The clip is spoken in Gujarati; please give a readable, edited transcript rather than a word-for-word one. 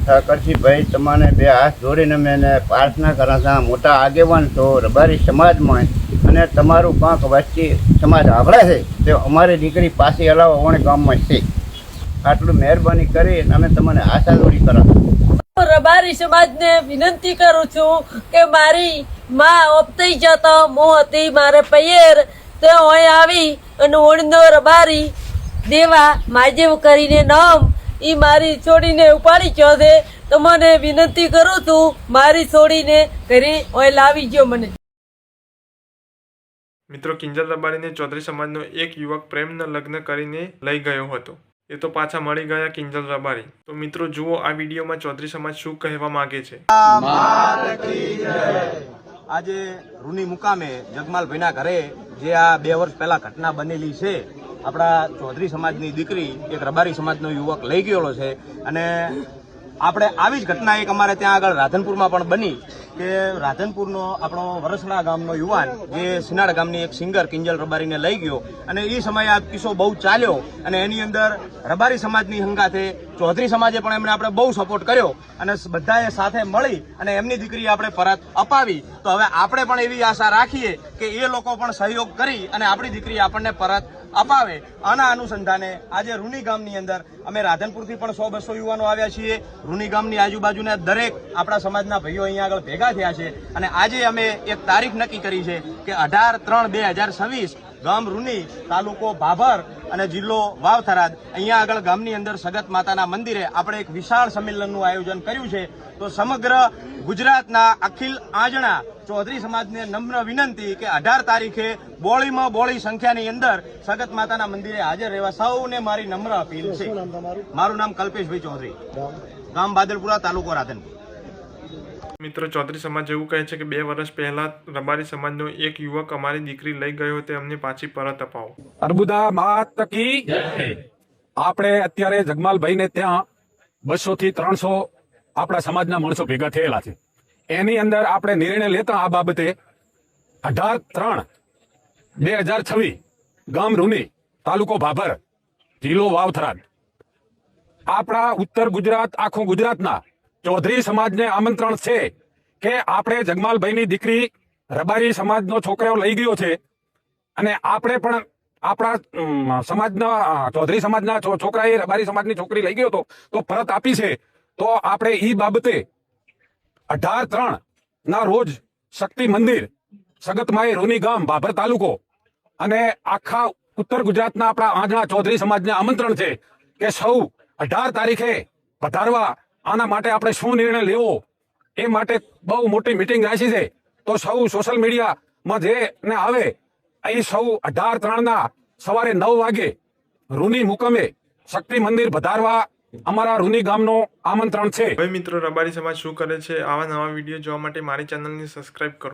કરશીભાઈ તમને બે હાથ જોડીને મેં પ્રાર્થના કરા હતા મોટા આગેવાન છો રબારી સમાજમાં અને તમારું કાંક વચ્ચે સમાજ આભળે છે તે અમારી દીકરી પાછી હલાવો ઓણે ગામમાં છે આટલું મહેરબાની કરી અમે તમને આશા જોડી કરા રબારી સમાજને વિનંતી કરું છું કે મારી માં ઓપતી જતા મો હતી મારે પૈયર તે અહીં આવી અને ઓણનો રબારી દેવા માજેવ કરીને નામ ઈ મારી છોડીને ઉપાડી ગયો છે તો મને વિનંતી કરું છું મારી છોડીને ઘરે ઓય લાવી ગયો મને। મિત્રો કિંજલ રબારીને ચૌધરી સમાજનો એક યુવક પ્રેમના લગ્ન કરીને લઈ ગયો હતો એ તો પાછા મળી ગયા કિંજલ રબારી। તો મિત્રો જુઓ આ વિડીયોમાં ચૌધરી સમાજ શું કહેવા માંગે છે। આજે રૂની મુકામે જગમાલભાઈના ઘરે જે આ 2 વર્ષ પહેલા ઘટના બનેલી છે આપણા ચૌધરી સમાજની દીકરી એક રબારી સમાજનો યુવક લઈ ગયેલો છે અને આપણે આવી જ ઘટના એક અમારે ત્યાં આગળ રાધનપુરમાં પણ બની કે રાધનપુરનો આપણો વરસણા ગામનો યુવાન જે સિનાડ ગામની એક સિંગર કિંજલ રબારીને લઈ ગયો અને એ સમયે આ કિસ્સો બહુ ચાલ્યો અને એની અંદર રબારી સમાજની હંગાથે ચૌધરી સમાજે પણ એમને આપણે બહુ સપોર્ટ કર્યો અને બધાએ સાથે મળી અને એમની દીકરી આપણે પરત અપાવી। તો હવે આપણે પણ એવી આશા રાખીએ કે એ લોકો પણ સહયોગ કરી અને આપણી દીકરી આપણને પરત અપાવે। આના અનુસંધાને આજે રૂની ગામની અંદર અમે રાધનપુરથી પણ 100-200 યુવાનો આવ્યા છીએ। રૂની ગામની આજુબાજુના દરેક આપણા સમાજના ભાઈઓ અહીંયા આગળ ભેગા થયા છે અને આજે અમે એક તારીખ નક્કી કરી છે કે 18/3/2026 ગામ રૂની તાલુકો ભાભર અને જિલ્લો વાવ-થરાદ અહીંયા આગળ ગામની અંદર સગત માતાના મંદિરે આપણે એક વિશાળ સંમેલનનું આયોજન કર્યું છે। તો સમગ્ર ગુજરાતના અખિલ આંજણા ચૌધરી સમાજને નમ્ર વિનંતી કે 18 તારીખે બોળીમાં બોળી સંખ્યાની અંદર સગત માતાના મંદિરે હાજર રહેવા સૌને મારી નમ્ર અપીલ છે। મારું નામ કલ્પેશભાઈ ચૌધરી, ગામ બાદલપુરા, તાલુકો રાધનપુર। મિત્રો ચૌધરી સમાજ એવું કહે છે કે 2 વર્ષ પહેલા રબારી સમાજનો એક યુવક અમારી દીકરી લઈ ગયો તે અમને પાછી પરત અપાવો। અર્બુદા માત કી આપણે અત્યારે જગમાલભાઈને ત્યાં 200 થી 300 આપણા સમાજના માણસો ભેગા થયેલા છે। એની અંદર આપણે નિર્ણય લેતા આ બાબતે 18/3/2026 ગામ રૂની તાલુકો ભાભર જિલ્લો વાવ-થરાદ આપણા ઉત્તર ગુજરાત આખું ગુજરાતના ચૌધરી સમાજને આમંત્રણ છે કે આપણે જગમાલભાઈની દીકરી રબારી સમાજનો છોકરો લઈ ગયો છે અને આપણે પણ આપણા સમાજના ચૌધરી સમાજના છોકરાએ રબારી સમાજની છોકરી લઈ ગયો હતો તો પરત આપી છે। તો આપણે ઈ બાબતે 18/3 ના રોજ શક્તિ મંદિર સગતમાઈ રૂની ગામ ભાભર તાલુકો અને આખા ઉત્તર ગુજરાતના આપણા આંજણા ચૌધરી સમાજને આમંત્રણ છે કે સૌ 18 તારીખે પધારવા। આના માટે આપણે શું નિર્ણય લેવો એ માટે બહુ મોટી મીટિંગ રાખી છે। તો સૌ સોશિયલ મીડિયામાં જે ને આવે એ સૌ 18/3 સવારે 9 વાગે રૂની મુકામે શક્તિ મંદિર પધારવા અમારા રૂની ગામનો આમંત્રણ છે। હવે મિત્રો રબારી સમાજ શું કરે છે આવા નવા વિડીયો જોવા માટે મારી ચેનલને સબસ્ક્રાઇબ કરો।